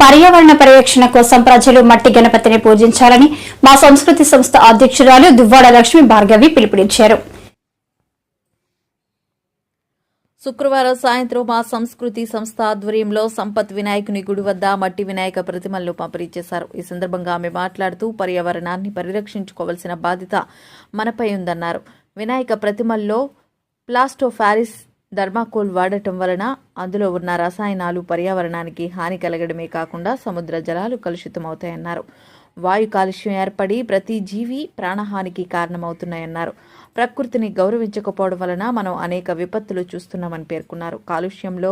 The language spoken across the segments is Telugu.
పర్యావరణ పరిరక్షణ కోసం ప్రజలు మట్టి గణపతిని పూజించాలని మా సంస్కృతి సంస్థ అధ్యక్షురాలు దువ్వాడ లక్ష్మీ భార్గవి పిలుపునిచ్చారు. శుక్రవారం సాయంత్రం మా సంస్కృతి సంస్థ ఆధ్వర్యంలో సంపత్ వినాయకుని గుడి వద్ద మట్టి వినాయక ప్రతిమలను పంపిణీ చేశారు. ఈ సందర్భంగా ఆమె మాట్లాడుతూ పర్యావరణాన్ని పరిరక్షించుకోవాల్సిన బాధ్యత మనపై ఉందన్నారు. వినాయక ప్రతిమల్లో ప్లాస్టోఫారిస్ థర్మాకోల్ వాడటం వలన అందులో ఉన్న రసాయనాలు పర్యావరణానికి హాని కలగడమే కాకుండా సముద్ర జలాలు కలుషితమవుతాయన్నారు. వాయు కాలుష్యం ఏర్పడి ప్రతి జీవి ప్రాణహానికి కారణమవుతున్నాయన్నారు. ప్రకృతిని గౌరవించకపోవడం వలన మనం అనేక విపత్తులు చూస్తున్నామని పేర్కొన్నారు. కాలుష్యంలో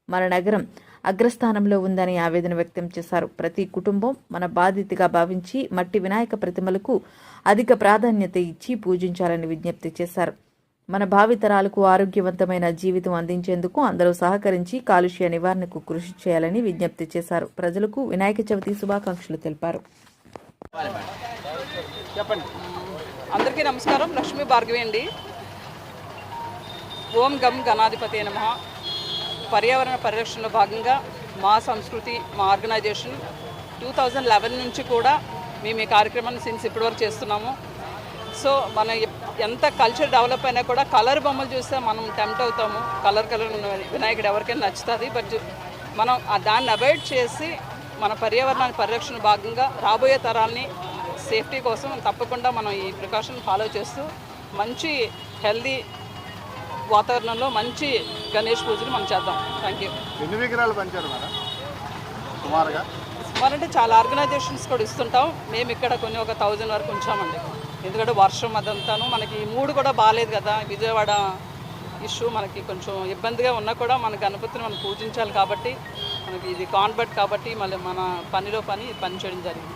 మన నగరం అగ్రస్థానంలో ఉందని ఆవేదన వ్యక్తం చేశారు. ప్రతి కుటుంబం మన బాధ్యతగా భావించి మట్టి వినాయక ప్రతిమలకు అధిక ప్రాధాన్యత ఇచ్చి పూజించాలని విజ్ఞప్తి చేశారు. మన భావితరాలకు ఆరోగ్యవంతమైన జీవితం అందించేందుకు అందరూ సహకరించి కాలుష్య నివారణకు కృషి చేయాలని విజ్ఞప్తి చేశారు. ప్రజలకు వినాయక చవితి శుభాకాంక్షలు తెలిపారు. అందరికీ నమస్కారం. లక్ష్మీ భార్గవి అండి. ఓం గం గణాధిపతి నమః. పర్యావరణ పరిరక్షణలో భాగంగా మా సంస్కృతి మా ఆర్గనైజేషన్ 2011 నుంచి కూడా మేము ఈ కార్యక్రమాన్ని ఇప్పటివరకు చేస్తున్నాము. సో మన ఎంత కల్చర్ డెవలప్ అయినా కూడా కలర్ బొమ్మలు చూస్తే మనం టెంప్ట్ అవుతాము. కలర్ వినాయకుడు ఎవరికైనా నచ్చుతుంది. బట్ మనం దాన్ని అవాయిడ్ చేసి మన పర్యావరణాన్ని పరిరక్షణ భాగంగా రాబోయే తరాల్ని సేఫ్టీ కోసం తప్పకుండా మనం ఈ ప్రికాషన్ ఫాలో చేస్తూ మంచి హెల్దీ వాతావరణంలో మంచి గణేష్ పూజలు మనం చేద్దాం. Thank you. ఎన్ని విగ్రహాలు పంచారు మేడం? సుమారుగా అంటే చాలా ఆర్గనైజేషన్స్ కూడా ఇస్తుంటాం. మేము ఇక్కడ కొన్ని ఒక 1000 వరకు ఉంచామండి. ఎందుకంటే వర్షం అదంతాను మనకి మూడు కూడా బాగాలేదు కదా. విజయవాడ ఇష్యూ మనకి కొంచెం ఇబ్బందిగా ఉన్నా కూడా మన గణపతిని మనం పూజించాలి కాబట్టి మనకి ఇది కాన్వర్ట్ కాబట్టి మళ్ళీ మన పని చేయడం జరిగింది.